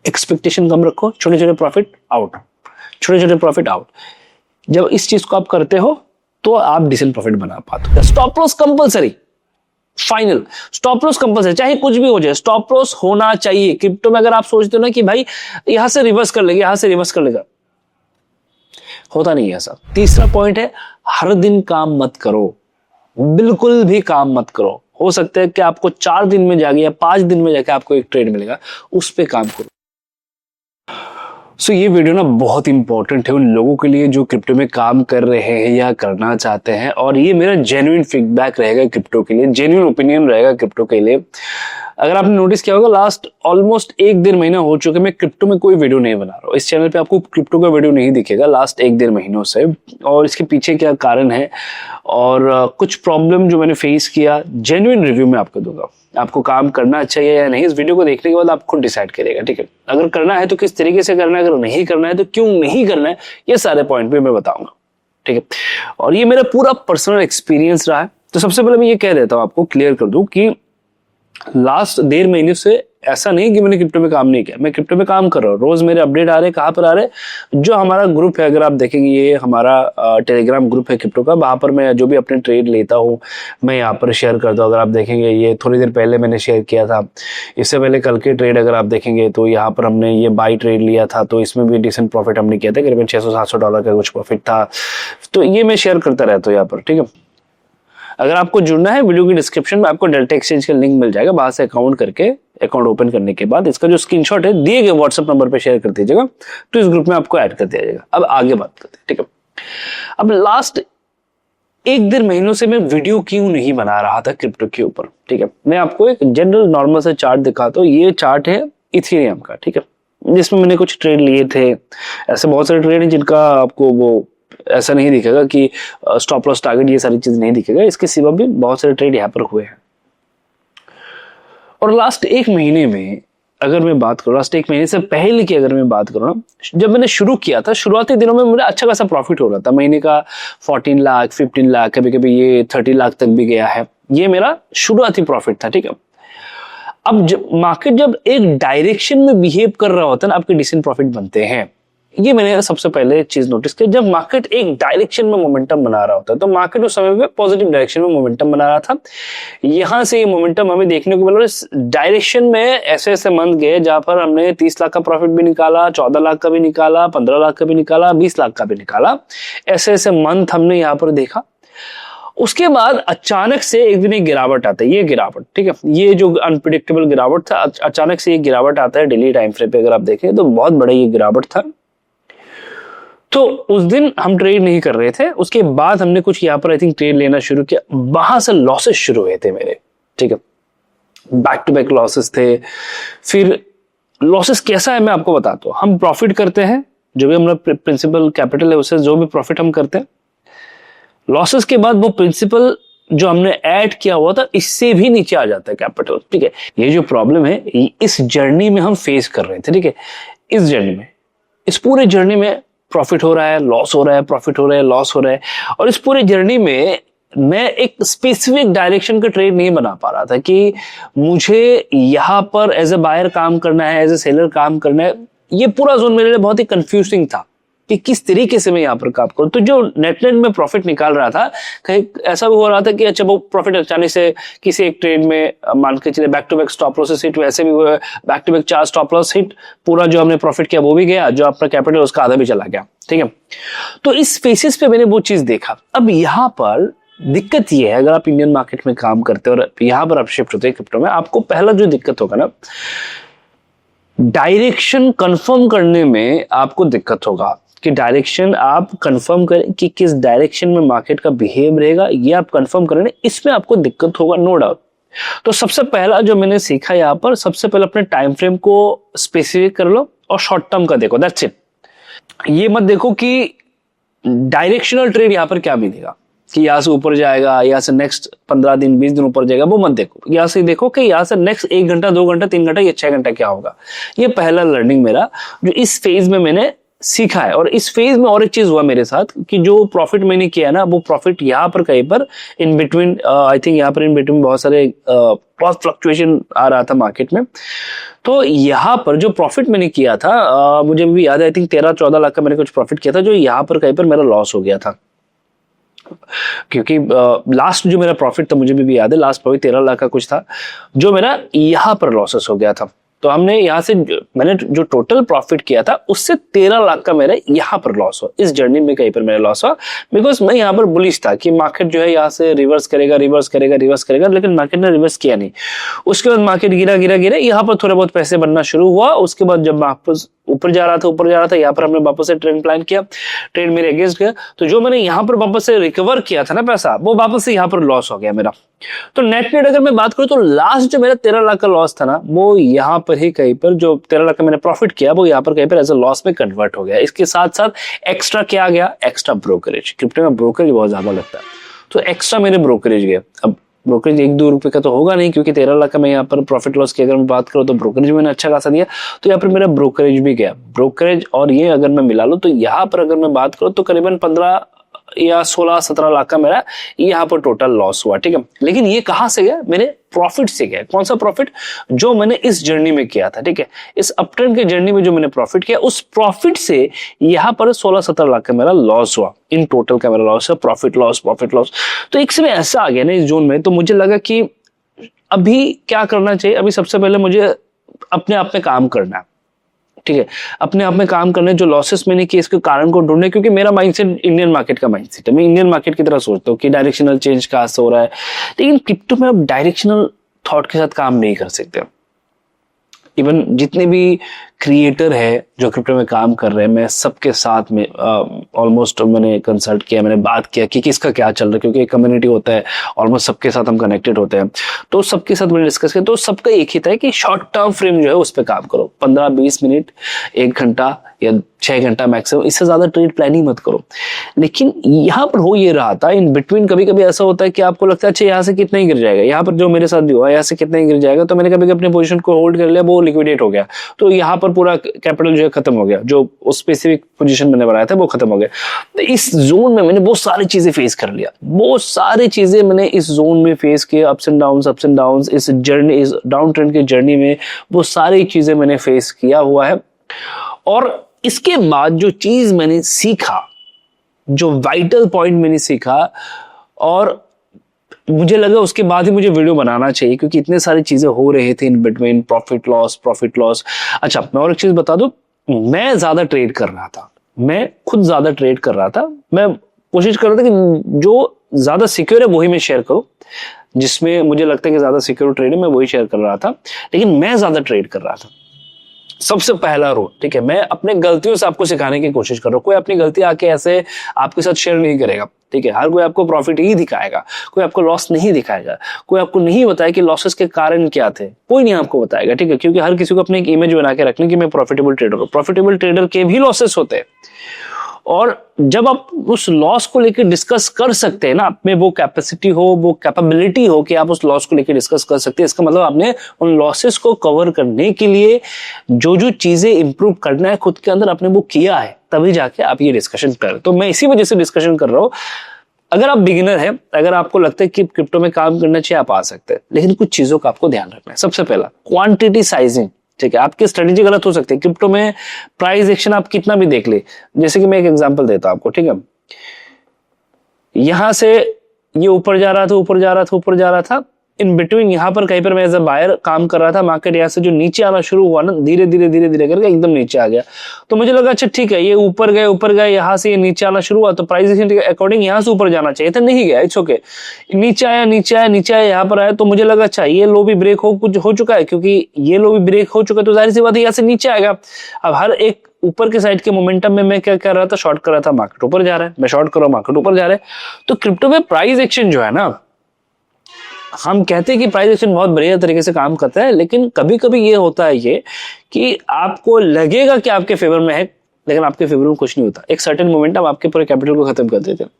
Expectation कम रखो, छोटे छोटे प्रॉफिट आउट, छोटे छोटे प्रॉफिट आउट। जब इस चीज को आप करते हो तो आप डिसेंट प्रॉफिट बना पाते हो। Stop loss compulsory, final stop loss compulsory, चाहे कुछ भी हो जाए स्टॉप लॉस होना चाहिए। क्रिप्टो में अगर आप सोचते हो ना कि भाई यहां से रिवर्स कर लेगा, यहां से रिवर्स कर लेगा, होता नहीं है ऐसा। तीसरा पॉइंट है, हर दिन काम मत करो, बिल्कुल भी काम मत करो। हो सकता है कि आपको 4 दिन में जाके या 5 दिन में जाके आपको एक ट्रेड मिलेगा, उस पे काम करो। ये वीडियो ना बहुत इंपॉर्टेंट है उन लोगों के लिए जो क्रिप्टो में काम कर रहे हैं या करना चाहते हैं, और ये मेरा जेन्युइन फीडबैक रहेगा क्रिप्टो के लिए, जेन्युइन ओपिनियन रहेगा क्रिप्टो के लिए। अगर आपने नोटिस किया होगा, लास्ट ऑलमोस्ट 1-1.5 महीना हो चुके मैं क्रिप्टो में कोई वीडियो नहीं बना रहा हूँ। इस चैनल पे आपको क्रिप्टो का वीडियो नहीं दिखेगा लास्ट 1-1.5 महीनों से, और इसके पीछे क्या कारण है और कुछ प्रॉब्लम जो मैंने फेस किया, जेन्युइन रिव्यू में आपको दूंगा। आपको काम करना चाहिए या नहीं, इस वीडियो को देखने के बाद आप खुद डिसाइड करिएगा, ठीक है। अगर करना है तो किस तरीके से करना है, अगर नहीं करना है तो क्यों नहीं करना है, ये सारे पॉइंट पे मैं बताऊंगा, ठीक है। और ये मेरा पूरा पर्सनल एक्सपीरियंस रहा है। तो सबसे पहले मैं ये कह देता हूँ, आपको क्लियर कर दूं कि लास्ट 1.5 महीने से ऐसा नहीं कि मैंने क्रिप्टो में काम नहीं किया, मैं क्रिप्टो में काम कर रहा हूँ। रोज मेरे अपडेट आ रहे हैं, कहाँ पर आ रहे हैं, जो हमारा ग्रुप है, अगर आप देखेंगे ये हमारा टेलीग्राम ग्रुप है क्रिप्टो का, वहां पर मैं जो भी अपने ट्रेड लेता हूँ मैं यहाँ पर शेयर करता हूँ। अगर आप देखेंगे ये थोड़ी देर पहले मैंने शेयर किया था, इससे पहले कल के ट्रेड अगर आप देखेंगे तो यहाँ पर हमने ये बाई ट्रेड लिया था, तो इसमें भी डिसेंट प्रॉफिट हमने किया था, करीबन $600-700 का कुछ प्रॉफिट था। तो ये मैं शेयर करता रहता हूँ यहाँ पर, ठीक है। अगर आपको जुड़ना है, वीडियो की डिस्क्रिप्शन में आपको डेल्टा एक्सचेंज का लिंक मिल जाएगा, वहां से अकाउंट ओपन करने के बाद इसका जो स्क्रीनशॉट है दिए गए व्हाट्सएप नंबर पे शेयर कर दीजिएगा, तो इस ग्रुप में आपको ऐड कर दिया जाएगा। अब आगे बात करते हैं, ठीक है। अब लास्ट 1-1.5 महीनों से मैं वीडियो क्यों नहीं बना रहा था क्रिप्टो के ऊपर, ठीक है। मैं आपको एक जनरल नॉर्मल सा चार्ट दिखाता हूँ। ये चार्ट है इथेरियम का, ठीक है, जिसमें मैंने कुछ ट्रेड लिए थे। ऐसे बहुत सारे ट्रेड हैं जिनका आपको वो ऐसा नहीं दिखेगा कि स्टॉप लॉस टारगेट, ये सारी चीज नहीं दिखेगा। इसके सिवा भी बहुत सारे ट्रेड यहाँ पर हुए हैं। और लास्ट 1 महीने में अगर मैं बात करूँ, लास्ट 1 महीने से पहले की अगर मैं बात करूँ ना, जब मैंने शुरू किया था, शुरुआती दिनों में मेरा अच्छा खासा प्रॉफिट हो रहा था। महीने का 14 लाख, 15 लाख, कभी कभी ये 30 लाख तक भी गया है। ये मेरा शुरुआती प्रॉफिट था, ठीक है। अब जब मार्केट जब एक डायरेक्शन में बिहेव कर रहा होता है ना, आपके डिसेंट प्रॉफिट बनते हैं। ये मैंने सबसे पहले चीज नोटिस की, जब मार्केट एक डायरेक्शन में मोमेंटम बना रहा होता है, तो मार्केट उस समय पे पॉजिटिव डायरेक्शन में मोमेंटम बना रहा था। यहां से ये मोमेंटम हमें देखने को मिला। इस डायरेक्शन में ऐसे ऐसे मंथ गए जहां पर हमने 30 लाख का प्रॉफिट भी निकाला, 14 लाख का भी निकाला, 15 लाख का भी निकाला, 20 लाख का भी निकाला। ऐसे ऐसे मंथ हमने यहाँ पर देखा। उसके बाद अचानक से एक दिन एक गिरावट आता है, ये गिरावट, ठीक है, ये जो अनप्रिडिक्टेबल गिरावट था, अचानक से ये गिरावट आता है डेली टाइम फ्रेम पे। अगर आप देखें तो बहुत बड़ा ये गिरावट था। तो उस दिन हम ट्रेड नहीं कर रहे थे। उसके बाद हमने कुछ यहाँ पर आई थिंक ट्रेड लेना शुरू किया, वहां से लॉसेस शुरू हुए थे मेरे, ठीक है, बैक टू बैक लॉसेस थे। फिर लॉसेस कैसा है मैं आपको बताता हूँ। हम प्रॉफिट करते हैं, जो भी हमारा प्रिंसिपल कैपिटल है उससे जो भी प्रॉफिट हम करते हैं, लॉसेस के बाद वो प्रिंसिपल जो हमने ऐड किया हुआ था इससे भी नीचे आ जाता है कैपिटल, ठीक है। ये जो प्रॉब्लम है इस जर्नी में हम फेस कर रहे थे, ठीक है। इस जर्नी में, इस पूरे जर्नी में प्रॉफिट हो रहा है, लॉस हो रहा है, प्रॉफिट हो रहा है, लॉस हो रहा है। और इस पूरी जर्नी में मैं एक स्पेसिफिक डायरेक्शन का ट्रेड नहीं बना पा रहा था कि मुझे यहां पर एज ए बायर काम करना है, एज ए सेलर काम करना है। ये पूरा जोन मेरे लिए बहुत ही कंफ्यूजिंग था कि किस तरीके से मैं यहाँ पर काम करूं। तो जो नेट में प्रॉफिट निकाल रहा था, कहीं ऐसा भी हो रहा था कि अच्छा वो प्रॉफिट अचानक से किसी एक ट्रेड में मान के चले back to back stop loss hit, वैसे भी हुआ back to back 4 stop loss hit, पूरा जो हमने प्रॉफिट किया वो भी गया, जो आपका कैपिटल उसका आधा भी चला गया, ठीक है। तो इस फेसिस पे मैंने वो चीज देखा। अब यहाँ पर दिक्कत ये है, अगर आप इंडियन मार्केट में काम करते हो और यहाँ पर आप शिफ्ट होते हैं क्रिप्टो में, आपको पहला जो दिक्कत होगा ना, डायरेक्शन कंफर्म करने में आपको दिक्कत होगा कि डायरेक्शन आप कंफर्म करें कि किस डायरेक्शन में मार्केट का बिहेव रहेगा, ये आप कंफर्म करें, इसमें आपको दिक्कत होगा, नो डाउट। तो सबसे पहला जो मैंने सीखा यहाँ पर, सबसे पहले अपने टाइम फ्रेम को स्पेसिफिक कर लो और शॉर्ट टर्म का देखो, दैट्स इट। ये मत देखो कि डायरेक्शनल ट्रेड यहाँ पर क्या मिलेगा, कि यहाँ से ऊपर जाएगा, यहाँ से नेक्स्ट 15 दिन 20 दिन ऊपर जाएगा, वो मत देखो। यहाँ से देखो कि यहाँ से नेक्स्ट 1 घंटा 2 घंटा 3 घंटा या 6 घंटा क्या होगा। ये पहला लर्निंग मेरा, जो इस फेज में मैंने सीखा है। और इस फेज में और एक चीज हुआ मेरे साथ कि जो प्रॉफिट मैंने किया ना, वो प्रॉफिट यहाँ पर कहीं पर इन बिटवीन, आई थिंक यहाँ पर इन बिटवीन बहुत सारे बहुत फ्लक्चुएशन आ रहा था मार्केट में। तो यहाँ पर जो प्रॉफिट मैंने किया था, मुझे भी याद है, आई थिंक 13-14 लाख का मैंने कुछ प्रॉफिट किया था, जो यहाँ पर कहीं पर मेरा लॉस हो गया था। क्योंकि लास्ट जो मेरा प्रॉफिट था, मुझे भी याद है, लास्ट प्रॉफिट 13 लाख का कुछ था, जो मेरा यहाँ पर लॉसेस हो गया था। तो हमने यहाँ से मैंने जो टोटल प्रॉफिट किया था उससे 13 लाख का मेरा यहाँ पर लॉस हुआ, इस जर्नी में कहीं पर मेरा लॉस हुआ। बिकॉज मैं यहाँ पर बुलिश था कि मार्केट जो है यहाँ से रिवर्स करेगा, लेकिन मार्केट ने रिवर्स किया नहीं। उसके बाद मार्केट गिरा, यहाँ पर थोड़े बहुत पैसे बनना शुरू हुआ। उसके बाद जब वापस ऊपर जा रहा था, यहाँ पर हमने वापस से ट्रेंड प्लान किया, ट्रेंड मेरे अगेंस्ट गया। तो जो मैंने यहाँ पर वापस से रिकवर किया था ना पैसा, वो वापस से यहाँ पर लॉस हो गया मेरा। तो नेट अगर मैं बात करूं तो लास्ट जो मेरा 13 लाख का लॉस था ना, वो यहाँ पर ही कहीं पर, जो 13 लाख का मैंने प्रॉफिट किया, वो यहाँ पर कहीं पर एज अ लॉस में कन्वर्ट हो गया। इसके साथ साथ एक्स्ट्रा क्या आ गया, एक्स्ट्रा ब्रोकरेज। क्रिप्टो में ब्रोकरेज बहुत ज्यादा लगता है, तो एक्स्ट्रा मेरे ब्रोकरेज गए। अब ब्रोकरेज 1-2 रुपए का तो होगा नहीं, क्योंकि 13 लाख का मैं यहाँ पर प्रॉफिट लॉस की अगर मैं बात करूँ तो ब्रोकरेज मैंने अच्छा खासा दिया, तो यहाँ पर मेरा ब्रोकरेज भी गया। ब्रोकरेज और ये अगर मैं मिला लूं तो यहाँ पर अगर मैं बात करूँ तो करीबन 15 या 16-17 लाख का मेरा यहाँ पर टोटल लॉस हुआ। ठीक है, लेकिन ये कहां से गया, मेरे प्रॉफिट से गया। कौन सा प्रॉफिट, जो मैंने इस जर्नी में किया था। ठीक है, इस अपट्रेंड के जर्नी में जो मैंने प्रॉफिट किया, उस प्रॉफिट से यहाँ पर 16-17 लाख का मेरा लॉस हुआ। इन टोटल का मेरा लॉस है, प्रॉफिट लॉस। तो एक समय ऐसा आ गया ना इस जोन में, तो मुझे लगा कि अभी क्या करना चाहिए। अभी सबसे पहले मुझे अपने आप में काम करना है। ठीक है, अपने आप में काम करने, जो लॉसेस मैंने किए इसके कारण को ढूंढने, क्योंकि मेरा माइंडसेट इंडियन मार्केट का माइंडसेट है। मैं इंडियन मार्केट की तरह सोचता हूँ कि डायरेक्शनल चेंज कहाँ से हो रहा है, लेकिन क्रिप्टो में आप डायरेक्शनल थॉट के साथ काम नहीं कर सकते। इवन जितने भी क्रिएटर है जो क्रिप्टो में काम कर रहे हैं, मैं सबके साथ में ऑलमोस्ट मैंने कंसल्ट किया, मैंने बात किया कि किसका क्या चल रहा है, क्योंकि एक कम्युनिटी होता है, ऑलमोस्ट सबके साथ हम कनेक्टेड होते हैं। तो सबके साथ मैंने डिस्कस किया, तो सबका एक ही था कि शॉर्ट टर्म फ्रेम जो है उस पर काम करो, 15-20 मिनट, 1 घंटा या 6 घंटा मैक्सिमम, इससे ज्यादा ट्रेड प्लानिंग मत करो। लेकिन यहाँ पर हो ये रहा था, इन बिटवीन कभी कभी ऐसा होता है कि आपको लगता है अच्छा यहाँ से कितना ही गिर जाएगा, यहाँ पर जो मेरे साथ भी हुआ, यहाँ से कितना ही गिर जाएगा, तो मैंने कभी अपने पोजीशन को होल्ड कर लिया, वो लिक्विडेट हो गया, तो यहाँ पर पूरा कैपिटल जो है खत्म हो गया, जो उस स्पेसिफिक पोजीशन मैंने बनाया था वो खत्म हो गया। तो इस जोन में मैंने बहुत सारी चीजें फेस कर लिया, बहुत सारी चीजें मैंने इस जोन में फेस किए, अप्स एंड डाउन्स, इस जर्नी, इस डाउन ट्रेंड की जर्नी में वो सारी चीजें मैंने फेस किया हुआ है। और इसके बाद जो चीज मैंने सीखा, जो वाइटल पॉइंट मैंने सीखा, और मुझे लगा उसके बाद ही मुझे वीडियो बनाना चाहिए, क्योंकि इतने सारी चीजें हो रहे थे इन बिटवीन, प्रॉफिट लॉस। अच्छा, मैं और एक चीज बता दूं, मैं ज्यादा ट्रेड कर रहा था, मैं खुद ज्यादा ट्रेड कर रहा था। मैं कोशिश कर रहा था कि जो ज्यादा सिक्योर है वही मैं शेयर करूं, जिसमें मुझे लगता है कि ज्यादा सिक्योर ट्रेड है मैं वही शेयर कर रहा था, लेकिन मैं ज्यादा ट्रेड कर रहा था। सबसे पहला रूल, ठीक है, मैं अपने गलतियों से आपको सिखाने की कोशिश कर रहा हूं। कोई अपनी गलती आके ऐसे आपके साथ शेयर नहीं करेगा। ठीक है, हर कोई आपको प्रॉफिट ही दिखाएगा, कोई आपको लॉस नहीं दिखाएगा, कोई आपको नहीं बताया कि लॉसेस के कारण क्या थे, कोई नहीं आपको बताएगा। ठीक है, क्योंकि हर किसी को अपने एक इमेज बना के रखने की मैं प्रॉफिटेबल ट्रेडर हूं। प्रॉफिटेबल ट्रेडर के भी लॉसेस होते हैं, और जब आप उस लॉस को लेकर डिस्कस कर सकते हैं ना, आप में वो कैपेसिटी हो, वो कैपेबिलिटी हो कि आप उस लॉस को लेकर डिस्कस कर सकते हैं, इसका मतलब आपने उन लॉसेस को कवर करने के लिए जो चीजें इंप्रूव करना है खुद के अंदर, आपने वो किया है, तभी जाके आप ये डिस्कशन कर। तो मैं इसी वजह से डिस्कशन कर रहा हूं। अगर आप बिगिनर हैं, अगर आपको लगता है कि क्रिप्टो में काम करना चाहिए, आप आ सकते हैं, लेकिन कुछ चीजों का आपको ध्यान रखना है। सबसे पहला, क्वांटिटी साइजिंग। ठीक है, आपकी स्ट्रेटेजी गलत हो सकती है। क्रिप्टो में प्राइस एक्शन आप कितना भी देख ले, जैसे कि मैं एक एग्जांपल देता हूं आपको। ठीक है, यहां से ये ऊपर जा रहा था, इन बिटवीन यहाँ पर कहीं पर मैं एज अ बायर काम कर रहा था, मार्केट यहाँ से जो नीचे आना शुरू हुआ ना, धीरे धीरे करके एकदम नीचे आ गया। तो मुझे लगा अच्छा ठीक है, ये ऊपर गए, यहाँ से ये नीचे आना शुरू हुआ, तो प्राइस एक्शन के अकॉर्डिंग यहाँ से ऊपर जाना चाहिए था, नहीं गया, इट्स ओके। नीचे आया, यहाँ पर आया, तो मुझे लगा अच्छा ये लो भी ब्रेक हो चुका है, क्योंकि ये लो भी ब्रेक हो चुका है, तो जाहिर सी बात है यहाँ से नीचे आएगा। अब हर एक ऊपर के साइड के मोमेंटम में मैं क्या कर रहा था, शॉर्ट कर रहा था, मार्केट ऊपर जा रहा है, मैं शॉर्ट कर रहा हूं, मार्केट ऊपर जा रहा है। तो क्रिप्टो में प्राइस एक्शन जो है ना, हम कहते हैं कि प्राइस एक्शन बहुत बढ़िया तरीके से काम करता है, लेकिन कभी कभी ये होता है ये कि आपको लगेगा कि आपके फेवर में है, लेकिन आपके फेवर में कुछ नहीं होता, एक सर्टेन मोमेंटम आपके पूरे कैपिटल को खत्म कर देते हैं।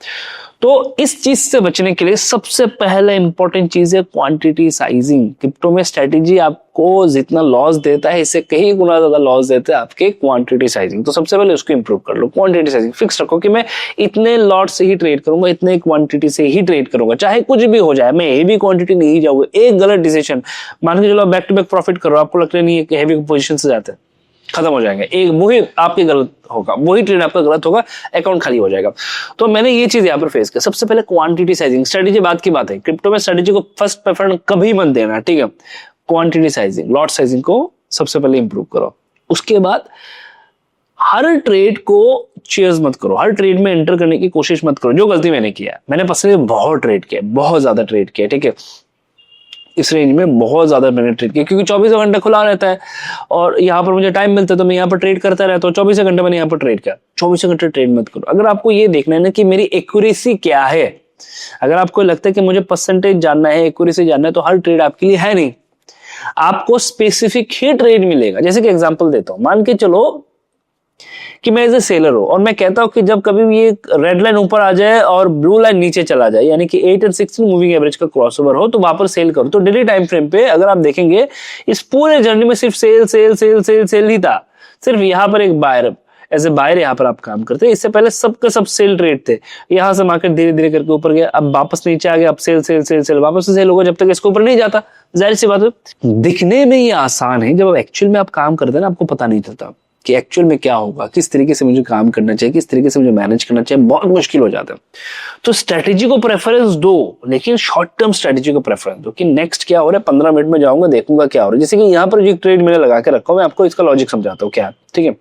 तो इस चीज से बचने के लिए सबसे पहले इंपॉर्टेंट चीज है क्वांटिटी साइजिंग। क्रिप्टो में स्ट्रेटेजी आपको जितना लॉस देता है इससे कहीं गुना ज्यादा लॉस देता है आपके क्वांटिटी साइजिंग। तो सबसे पहले उसको इंप्रूव कर लो। क्वांटिटी साइजिंग फिक्स रखो कि मैं इतने लॉट से ही ट्रेड करूंगा, इतने क्वांटिटी से ही ट्रेड करूंगा, चाहे कुछ भी हो जाए, मैं हेवी क्वांटिटी नहीं जाऊंगा। एक गलत डिसीजन, मान के चलो बैक टू बैक प्रॉफिट करो, आपको लगता नहीं है कि हेवी पोजीशन से जाते हैं, खत्म हो जाएंगे, एक वही आपके गलत होगा, वही ट्रेड आपका गलत होगा, अकाउंट खाली हो जाएगा। तो मैंने ये चीज यहाँ पर फेस किया। सबसे पहले क्वांटिटी साइजिंग, स्ट्रेटेजी बात की बात है, क्रिप्टो में स्ट्रेटेजी को फर्स्ट प्रेफरेंस कभी मत देना, ठीक है। क्वांटिटी साइजिंग, लॉट साइजिंग को सबसे पहले इंप्रूव करो। उसके बाद हर ट्रेड को चेयर्स मत करो, हर ट्रेड में एंटर करने की कोशिश मत करो, जो गलती मैंने किया। मैंने पर्सनली बहुत ट्रेड किया, बहुत ज्यादा ट्रेड किया, ठीक है। इस रेंज में बहुत ज्यादा मैंने ट्रेड किया, क्योंकि 24 घंटे खुला रहता है और यहाँ पर मुझे टाइम मिलता है तो मैं यहाँ पर ट्रेड करता रहता हूँ। 24 घंटे मैंने यहाँ पर ट्रेड किया। 24 घंटे ट्रेड मत करो। अगर आपको ये देखना है ना कि मेरी एक्यूरेसी क्या है, अगर आपको लगता है कि मुझे परसेंटेज जानना है, एक्यूरेसी जानना है, तो हर ट्रेड आपके लिए है नहीं। आपको स्पेसिफिक ही ट्रेड मिलेगा। जैसे कि एग्जांपल देता हूं, मान के चलो कि मैं एज ए सेलर हूं और मैं कहता हूं कि जब कभी भी ये रेड लाइन ऊपर आ जाए और ब्लू लाइन नीचे चला जाए, यानी कि 8 और 16 मूविंग एवरेज का क्रॉसओवर हो, तो वहां पर सेल करो। तो डेली टाइम फ्रेम पे अगर आप देखेंगे, इस पूरे जर्नी में सिर्फ सेल सेल सेल सेल सेल ही था। सिर्फ यहाँ पर एक बायर, एज ए बायर यहाँ पर आप काम करते हैं। इससे पहले सबके सब सेल ट्रेड थे। यहाँ से मार्केट धीरे धीरे करके ऊपर गया, अब वापस नीचे आ गया, अब सेल सेल सेल सेल, वापस से सेल होगा जब तक इसके ऊपर नहीं जाता। जाहिर सी बात है, दिखने में ये आसान है, जब आप एक्चुअल में आप काम करते हैं ना, आपको पता नहीं चलता कि एक्चुअल में क्या होगा, किस तरीके से मुझे काम करना चाहिए, किस तरीके से मुझे मैनेज करना चाहिए, बहुत मुश्किल हो जाता है। तो स्ट्रेटेजी को प्रेफरेंस दो, लेकिन शॉर्ट टर्म स्ट्रेटेजी को प्रेफरेंस दो कि नेक्स्ट क्या हो रहा है, 15 मिनट में जाऊंगा, देखूंगा क्या हो रहा है। जैसे कि यहाँ पर जो ट्रेड मैंने लगा के रखा हूं, मैं आपको इसका लॉजिक समझाता हूँ क्या है, ठीक है।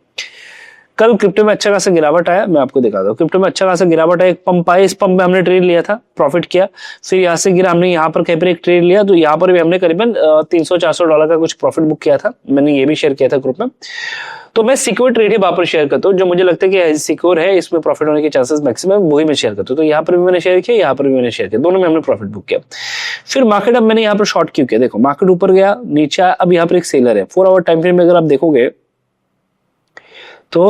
कल क्रिप्टो में अच्छा खासा गिरावट आया, मैं आपको दिखाता हूँ। क्रिप्टो में अच्छा खासा गिरावट आया, एक पंप आया, इस पंप में हमने ट्रेड लिया था, प्रॉफिट किया, फिर यहाँ से गिरा, हमने यहाँ पर कहीं पर एक ट्रेड लिया, तो यहाँ पर भी हमने करीबन $300-400 का कुछ प्रॉफिट बुक किया था। मैंने ये भी शेयर किया था ग्रुप में। तो मैं सिक्योर ट्रेड ही वहां पर शेयर करता हूँ, जो मुझे लगता है कि सिक्योर है, इसमें प्रॉफिट होने के चांसेस मैक्सिमम, वही मैं शेयर करता हूँ। तो यहाँ पर भी मैंने शेयर किया, यहाँ पर भी मैंने शेयर किया, दोनों में हमने प्रॉफिट बुक किया। फिर मार्केट, अब मैंने यहाँ पर शॉर्ट क्यों किया, देखो मार्केट ऊपर गया, नीचे, अब यहाँ पर एक सेलर है। 4 आवर टाइम फ्रेम में अगर आप देखोगे तो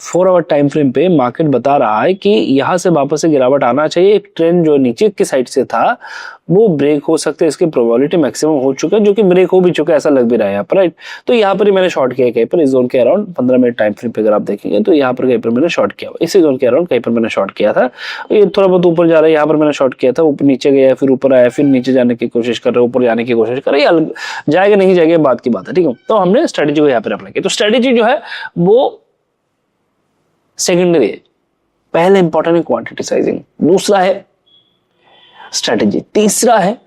4 आवर टाइम फ्रेम पे मार्केट बता रहा है कि यहां से वापस से गिरावट आना चाहिए। एक ट्रेंड जो नीचे की साइड से था वो ब्रेक हो सकता है, इसकी प्रोबेबिलिटी मैक्सिमम हो चुका है, जो कि ब्रेक हो भी चुका है, ऐसा लग भी रहा है यहाँ पर, राइट। तो यहाँ पर ही मैंने शॉर्ट किया कहीं पर, इस जोन के अराउंड 15 मिनट टाइम फ्रेम पे अगर आप देखेंगे तो यहाँ पर कहीं पर मैंने शॉर्ट किया, इसी जोन के अराउंड कहीं पर मैंने शॉर्ट किया था। ये थोड़ा बहुत ऊपर जा रहा है, यहाँ पर मैंने शॉर्ट किया था, ऊपर नीचे गया, फिर ऊपर आया, फिर नीचे जाने की कोशिश कर रहे, ऊपर जाने की कोशिश कर रहे, जाएगा नहीं जाएगा बात की बात है, ठीक है। तो हमने स्ट्रेटेजी को यहाँ पर अप्लाई किया। तो स्ट्रेटेजी जो है वो सेकेंडरी है, पहले इंपॉर्टेंट है क्वांटिटी साइजिंग, दूसरा है स्ट्रेटेजी, तीसरा है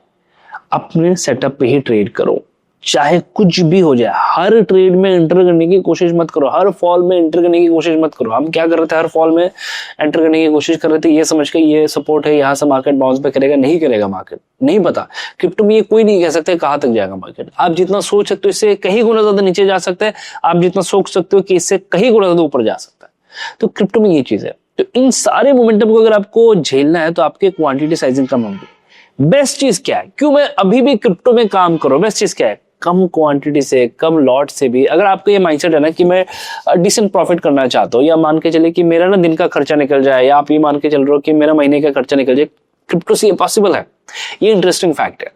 अपने सेटअप पे ही ट्रेड करो, चाहे कुछ भी हो जाए। हर ट्रेड में एंटर करने की कोशिश मत करो, हर फॉल में एंटर करने की कोशिश मत करो। हम क्या कर रहे थे, हर फॉल में एंटर करने की कोशिश कर रहे थे, ये समझ के ये सपोर्ट है, यहाँ से मार्केट बाउंस बैक करेगा, नहीं करेगा मार्केट, नहीं पता। क्रिप्टो में ये कोई नहीं कह सकते कहां तक जाएगा मार्केट। आप जितना सोच सकते हो इससे कहीं गुना ज्यादा नीचे जा सकता है, आप जितना सोच सकते हो कि इससे कहीं गुना ज्यादा ऊपर जा सकता है। तो क्रिप्टो में ये चीज है। तो इन सारे मोमेंटम को अगर आपको झेलना है तो आपके क्वांटिटी साइजिंग कम होगी। बेस्ट चीज क्या है, क्यों मैं अभी भी क्रिप्टो में काम करूं, बेस्ट चीज क्या है, कम क्वांटिटी से, कम लॉट से भी अगर आपको ये माइंडसेट है ना कि मैं डिसेंट प्रॉफिट करना चाहता हूं, या मान के चले कि मेरा ना दिन का खर्चा निकल जाए, या आप ये मान के चल रहे हो कि मेरा महीने का खर्चा निकल जाए, क्रिप्टो से ये पॉसिबल है, ये इंटरेस्टिंग फैक्ट है।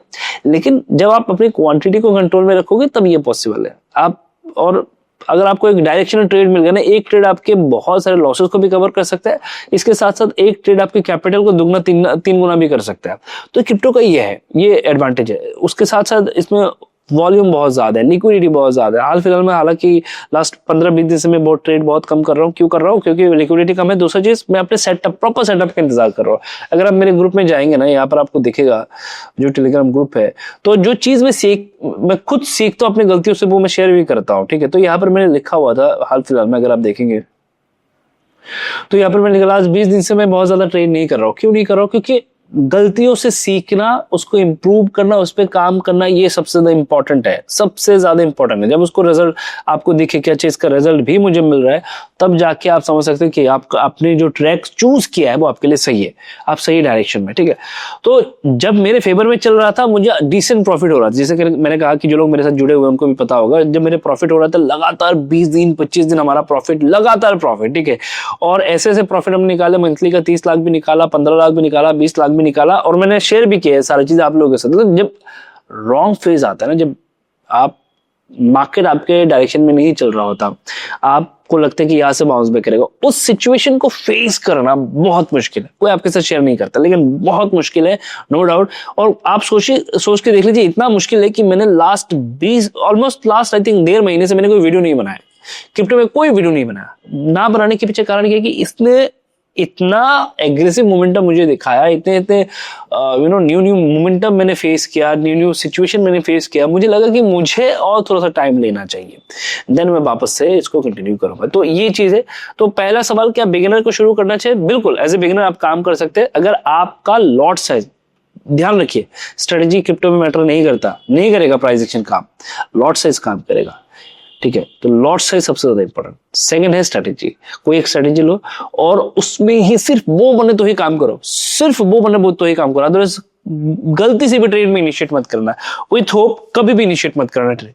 लेकिन जब आप अपनी क्वांटिटी को कंट्रोल में रखोगे तब ये पॉसिबल है। आप, और अगर आपको एक डायरेक्शनल ट्रेड मिल गया ना, एक ट्रेड आपके बहुत सारे लॉसेस को भी कवर कर सकता है, इसके साथ साथ एक ट्रेड आपके कैपिटल को दुगना तीन गुना भी कर सकता है। तो क्रिप्टो का ये है, ये एडवांटेज है। उसके साथ साथ इसमें वॉल्यूम बहुत ज्यादा है, लिक्विडिटी बहुत ज्यादा है। हाल फिलहाल में, हालांकि लास्ट 15-20 दिन से मैं बहुत ट्रेड बहुत कम कर रहा हूँ। क्यों कर रहा हूँ, क्योंकि लिक्विडिटी कम है। दूसरा चीज, मैं अपने सेटअप, प्रॉपर सेटअप का इंतजार कर रहा हूँ। अगर आप मेरे ग्रुप में जाएंगे ना, यहाँ पर आपको दिखेगा जो टेलीग्राम ग्रुप है, तो जो चीज मैं खुद सीखता हूँ अपनी गलतियों से, वो मैं शेयर भी करता हूँ, ठीक है। तो यहाँ पर मैंने लिखा हुआ था हाल फिलहाल में, अगर आप देखेंगे तो यहाँ पर मैंने लास्ट 20 दिन से मैं बहुत ज्यादा ट्रेड नहीं कर रहा हूँ। क्यों नहीं कर रहा हूँ, क्योंकि गलतियों से सीखना, उसको इम्प्रूव करना, उस पर काम करना, ये सबसे ज्यादा इंपॉर्टेंट है, सबसे ज्यादा इंपॉर्टेंट है। जब उसको रिजल्ट आपको दिखे कि अच्छा इसका रिजल्ट भी मुझे मिल रहा है, तब जाके आप समझ सकते हैं कि आपने जो ट्रैक चूज किया है वो आपके लिए सही है, आप सही डायरेक्शन में, ठीक है। तो जब मेरे फेवर में चल रहा था, मुझे डिसेंट प्रॉफिट हो रहा था, जैसे कि मैंने कहा कि जो लोग मेरे साथ जुड़े हुए उनको भी पता होगा, जब मेरे प्रॉफिट हो रहा था लगातार 20 दिन 25 दिन हमारा प्रॉफिट, लगातार प्रॉफिट, ठीक है। और ऐसे ऐसे प्रॉफिट हमने निकाले, मंथली का 30 लाख भी निकाला, 15 लाख भी निकाला, 20 लाख भी निकाला, और मैंने शेयर भी किया है सारी चीजें आप लोगों के साथ। तो जब रॉन्ग फेज आता है ना, जब आप मार्केट आपके डायरेक्शन में नहीं चल रहा होता, आपको लगता है कि यहां से बाउंस बैक करेगा, उस सिचुएशन को फेस करना बहुत मुश्किल है। कोई आपके साथ शेयर नहीं करता, लेकिन बहुत मुश्किल है, नो डाउट। और आप सोच के देख लीजिए, इतना मुश्किल है कि मैंने ऑलमोस्ट लास्ट आई थिंक 1.5 महीने से मैंने कोई वीडियो नहीं बनाया क्रिप्टो में, कोई वीडियो नहीं बनाया। ना बनाने के पीछे कारण क्या है कि इसने इतना एग्रेसिव मोमेंटम मुझे दिखाया, इतने इतने न्यू मोमेंटम मैंने फेस किया, न्यू सिचुएशन मैंने फेस किया, मुझे लगा कि मुझे और थोड़ा सा टाइम लेना चाहिए, देन मैं वापस से इसको कंटिन्यू करूंगा। तो ये चीज है। तो पहला सवाल, क्या बिगिनर को शुरू करना चाहिए? बिल्कुल, एज ए बिगिनर आप काम कर सकते हैं, अगर आपका लॉट साइज, ध्यान रखिए स्ट्रेटेजी क्रिप्टो में मैटर नहीं करता, नहीं करेगा प्राइस एक्शन काम, लॉट साइज काम करेगा, ठीक है। तो लॉट साइज सबसे ज्यादा इंपॉर्टेंट। सेकंड है स्ट्रेटेजी। कोई एक स्ट्रेटेजी लो और उसमें ही सिर्फ वो बने तो ही काम करो, सिर्फ वो बने तो ही काम करो, अदरवाइज गलती से भी ट्रेड में इनिशिएट मत करना, विथ होप कभी भी इनिशिएट मत करना ट्रेड।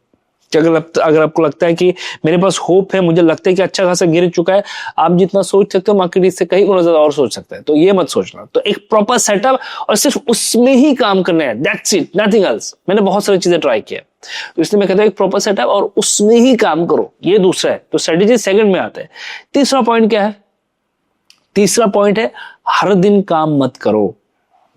अगर आपको लगता है कि मेरे पास होप है, मुझे लगता है कि अच्छा खासा गिर चुका है, आप जितना सोच सकते हो मार्केट इससे कहीं गुना ज्यादा और सोच सकता है, तो ये मत सोचना। तो एक प्रॉपर सेटअप और सिर्फ उसमें ही काम करना है, दैट्स इट, नथिंग एल्स। मैंने बहुत सारी चीजें ट्राई किया, तो इसलिए मैं कहता हूं एक प्रॉपर सेटअप और उसमें ही काम करो, ये दूसरा है। तो स्ट्रेटेजी सेकंड में आता है। तीसरा पॉइंट क्या है? तीसरा पॉइंट है हर दिन काम मत करो,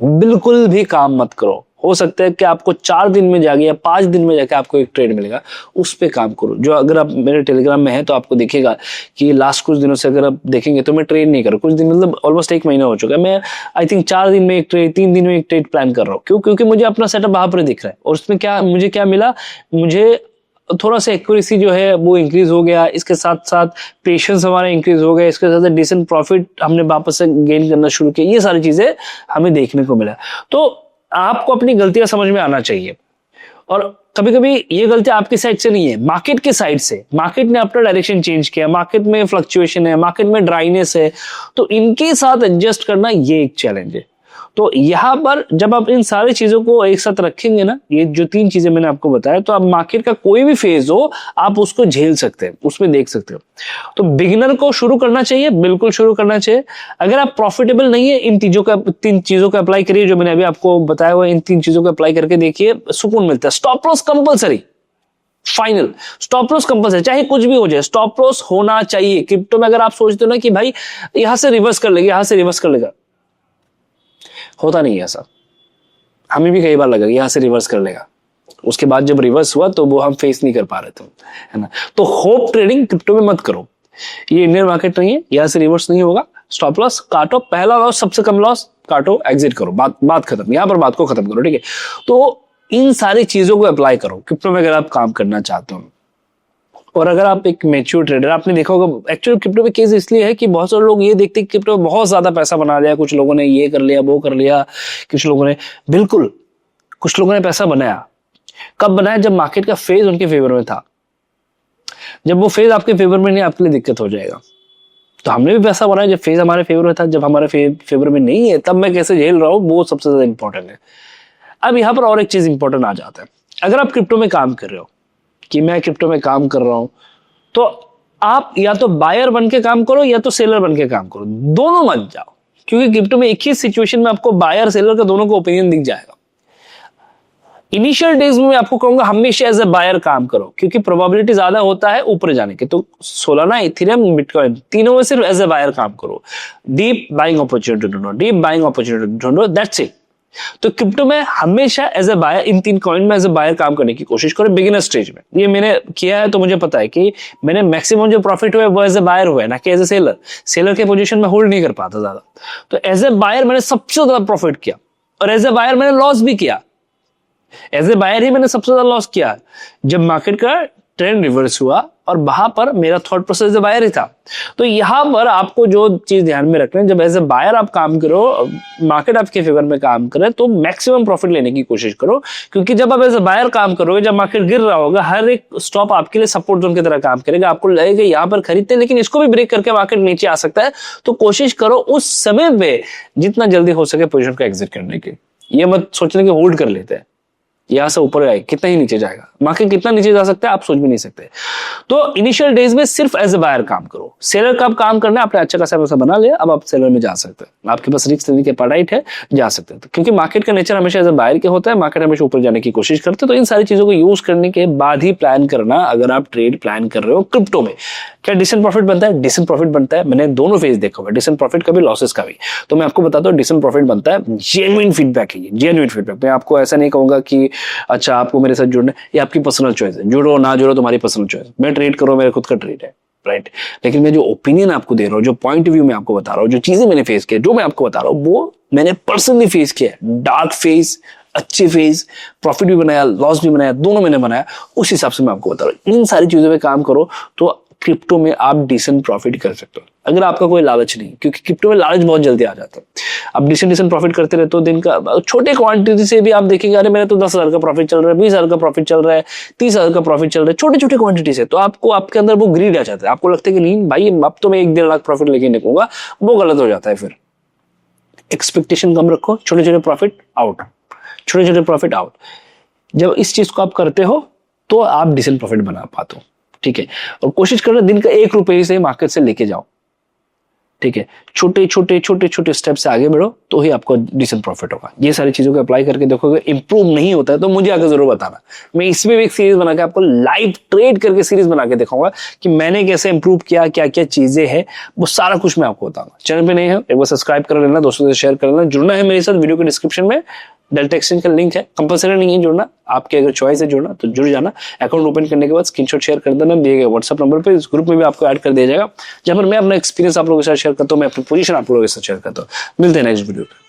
बिल्कुल भी काम मत करो। हो सकता है कि आपको 4 दिन में जाके या 5 दिन में जाके आपको एक ट्रेड मिलेगा, उस पे काम करो। जो अगर आप मेरे टेलीग्राम में है तो आपको दिखेगा कि लास्ट कुछ दिनों से अगर आप देखेंगे तो मैं ट्रेड नहीं कर रहा, कुछ दिन मतलब ऑलमोस्ट 1 महीना हो चुका है, मैं आई थिंक 4 दिन में एक ट्रेड, 3 दिन में एक ट्रेड प्लान कर रहा हूँ। क्यों? क्योंकि मुझे अपना सेटअप वहां पर दिख रहा है और उसमें मुझे क्या मिला, मुझे थोड़ा सा एक्यूरेसी जो है वो इंक्रीज हो गया, इसके साथ साथ पेशेंस हमारा इंक्रीज हो गया, इसके साथ साथ डिसेंट प्रॉफिट हमने वापस से गेन करना शुरू किया, ये सारी चीजें हमें देखने को मिला। तो आपको अपनी गलतियां समझ में आना चाहिए, और कभी कभी ये गलतियां आपकी साइड से नहीं है, मार्केट की साइड से। मार्केट ने अपना डायरेक्शन चेंज किया, मार्केट में फ्लक्चुएशन है, मार्केट में ड्राइनेस है, तो इनके साथ एडजस्ट करना ये एक चैलेंज है। तो यहां पर जब आप इन सारी चीजों को एक साथ रखेंगे ना, ये जो 3 चीजें मैंने आपको बताया, तो आप मार्केट का कोई भी फेज हो आप उसको झेल सकते हैं, उसमें देख सकते हो। तो बिगिनर को शुरू करना चाहिए, बिल्कुल शुरू करना चाहिए। अगर आप प्रॉफिटेबल नहीं है, इन 3 चीजों को अप्लाई करिए जो मैंने अभी आपको बताया हुआ, इन 3 चीजों को अप्लाई करके देखिए, सुकून मिलता है। Stop loss compulsory, final stop loss compulsory, चाहे कुछ भी हो जाए, स्टॉप लॉस होना चाहिए। क्रिप्टो में अगर आप सोचते हो ना कि भाई यहां से रिवर्स कर लेगा, यहां से रिवर्स कर लेगा, होता नहीं है ऐसा। हमें भी कई बार लगा यहां से रिवर्स कर लेगा, उसके बाद जब रिवर्स हुआ तो वो हम फेस नहीं कर पा रहे थे, है ना। तो होप ट्रेडिंग क्रिप्टो में मत करो, ये इंडियन मार्केट नहीं है, यहां से रिवर्स नहीं होगा। स्टॉप लॉस काटो, पहला लॉस सबसे कम लॉस काटो, एग्जिट करो, बात खत्म, यहां पर बात को खत्म करो, ठीक है। तो इन सारी चीजों को अप्लाई करो क्रिप्टो में अगर आप काम करना चाहते हो। और अगर आप एक मैच्योर ट्रेडर, आपने देखा होगा एक्चुअली क्रिप्टो में केस इसलिए है कि बहुत सारे लोग ये देखते हैं कि क्रिप्टो में बहुत ज्यादा पैसा बना लिया, कुछ लोगों ने ये कर लिया वो कर लिया, कुछ लोगों ने बिल्कुल कुछ लोगों ने पैसा बनाया। कब बनाया? जब मार्केट का फेज उनके फेवर में था। जब वो फेज आपके फेवर में नहीं, आपके लिए दिक्कत हो जाएगा। तो हमने भी पैसा बनाया जब फेज हमारे फेवर में था, जब हमारे फेवर में नहीं है तब मैं कैसे झेल रहा हूं, वो सबसे ज्यादा इंपॉर्टेंट है। अब यहां पर और एक चीज इंपॉर्टेंट आ जाता है। अगर आप क्रिप्टो में काम कर रहे हो कि मैं क्रिप्टो में काम कर रहा हूं, तो आप या तो बायर बन के काम करो या तो सेलर बन के काम करो, दोनों मत जाओ। क्योंकि क्रिप्टो में एक ही सिचुएशन में आपको बायर सेलर का दोनों का ओपिनियन दिख जाएगा। इनिशियल डेज में आपको कहूंगा हमेशा एज ए बायर काम करो, क्योंकि प्रोबेबिलिटी ज्यादा होता है ऊपर जाने के। तो सोलाना, इथेरियम, बिटकॉइन, तीनों में सिर्फ एज ए बायर काम करो, डीप बाइंग अपॉर्चुनिटी ढूंढो, डीप बाइंग अपॉर्चुनिटी ढूंढो, दैट्स इट। तो क्रिप्टो में हमेशा एज ए बायर, इन 3 कॉइन में एज ए बायर काम करने की कोशिश करो बिगिनर स्टेज में। ये मैंने किया है तो मुझे पता है कि मैंने मैक्सिमम जो प्रॉफिट हुआ है वो एज ए बायर हुआ है, ना कि एज ए सेलर। सेलर के पोजीशन में होल्ड नहीं कर पाता ज्यादा। तो एज ए बायर मैंने सबसे ज्यादा प्रॉफिट किया, और एज ए बायर मैंने लॉस भी किया। एज ए बायर ही मैंने सबसे ज्यादा लॉस किया जब मार्केट का ट्रेंड रिवर्स हुआ और वहां पर मेरा थॉट प्रोसेस बायर ही था। तो यहाँ पर आपको जो चीज ध्यान में रखना है, जब एज ए बायर आप काम करो, मार्केट आपके फेवर में काम करे, तो मैक्सिमम प्रॉफिट लेने की कोशिश करो। क्योंकि जब आप एज ए बायर काम करोगे, जब मार्केट गिर रहा होगा, हर एक स्टॉप आपके लिए सपोर्ट जोन की तरह काम करेगा। आपको लगेगा यहाँ पर खरीदते हैं, लेकिन इसको भी ब्रेक करके मार्केट नीचे आ सकता है। तो कोशिश करो उस समय पे जितना जल्दी हो सके पोजीशन को एग्जिट करने की। ये मत सोचने की होल्ड कर लेते हैं, यहां से ऊपर आए कितना ही नीचे जाएगा, मार्केट कितना नीचे जा सकता है आप सोच भी नहीं सकते। तो इनिशियल डेज में सिर्फ एज ए बायर काम करो। सेलर का काम करना है, आपने अच्छा खासा पैसा बना लिया, अब आप सेलर में जा सकते हैं, आपके पास रिस्क लेने की पैराइट है, जा सकते हैं। तो क्योंकि मार्केट का नेचर हमेशा एज ए बायर के होता है, मार्केट हमेशा ऊपर जाने की कोशिश करते हैं। तो इन सारी चीजों को यूज करने के बाद ही प्लान करना, अगर आप ट्रेड प्लान कर रहे हो क्रिप्टो में। क्या डिसेंट प्रॉफिट बनता है? डिसेंट प्रॉफिट बनता है। मैंने दोनों फेज देखा हुआ, डिसेंट प्रॉफिट का भी, लॉसेस का भी। तो मैं आपको बताता हूँ, डिसेंट प्रॉफिट बनता है। जेन्युइन फीडबैक है ये, जेन्युइन फीडबैक। मैं आपको ऐसा नहीं कहूंगा कि अच्छा आपको मेरे साथ जुड़ना, ये आपकी पर्सनल चॉइस है, जुड़ो ना जुड़ो तुम्हारी पर्सनल चॉइस। मैं ट्रेड करो, मेरा खुद का ट्रेड है, राइट। लेकिन मैं जो ओपिनियन आपको दे रहा हूँ, जो पॉइंट ऑफ व्यू मैं आपको बता रहा हूँ, जो चीजें मैंने फेस किया, जो मैं आपको बता रहा हूँ, वो मैंने पर्सनली फेस किया है। डार्क फेज, अच्छे फेज, प्रॉफिट भी बनाया, लॉस भी बनाया, दोनों मैंने बनाया। उस हिसाब से मैं आपको बता रहा हूँ, इन सारी चीजों पे काम करो तो क्रिप्टो में आप डिसेंट प्रॉफिट कर सकते हो, अगर आपका कोई लालच नहीं। क्योंकि क्रिप्टो में लालच बहुत जल्दी आ जाता है। आप डिसेंट प्रॉफिट करते रहते हो दिन का, छोटे क्वांटिटी से भी आप देखेंगे, अरे मेरा तो 10,000 का प्रॉफिट चल रहा है, 20,000 का प्रॉफिट चल रहा है, 30,000 का प्रॉफिट चल रहा है, छोटे छोटे क्वांटिटी से। तो आपको, आपके अंदर वो ग्रीड आ जाता है, आपको लगता है कि नहीं भाई अब तो मैं 1-1.5 लाख प्रॉफिट लेके निकलूंगा। वो गलत हो जाता है। फिर एक्सपेक्टेशन कम रखो, छोटे छोटे प्रॉफिट आउट, छोटे छोटे प्रॉफिट आउट। जब इस चीज को आप करते हो तो आप डिसेंट प्रॉफिट बना पाते हो, ठीक है। और कोशिश करो दिन का 1 रुपये से मार्केट से लेके जाओ, ठीक है। छोटे छोटे छोटे छोटे स्टेप से आगे बढ़ो तो ही आपको डिसेंट प्रॉफिट होगा। ये सारी चीजों को अप्लाई करके देखोगे, इंप्रूव नहीं होता है तो मुझे आगे जरूर बताना। मैं इसमें भी एक सीरीज बना के आपको लाइव ट्रेड करके सीरीज बना के दिखाऊंगा कि मैंने कैसे इंप्रूव किया, क्या क्या चीजें हैं, वो सारा कुछ मैं आपको बताऊंगा। चैनल पे नहीं है एक बार सब्सक्राइब कर लेना, दोस्तों से शेयर कर लेना। जुड़ना है मेरे साथ, वीडियो के डिस्क्रिप्शन में डेल्टा एक्सचेंज का लिंक है, कंपलसरी नहीं है जुड़ना, आपके अगर चॉइस है जुड़ना तो जुड़ जाना। अकाउंट ओपन करने के बाद स्क्रीनशॉट शेयर कर देना दिए गए व्हाट्सएप नंबर पे। इस ग्रुप में भी आपको ऐड कर दिया जाएगा, जहां पर मैं अपना एक्सपीरियंस आप लोगों के साथ शेयर करता हूँ, मैं अपनी पोजीशन आप लोगों के साथ शेयर करता हूँ। मिलते हैं नेक्स्ट वीडियो पे।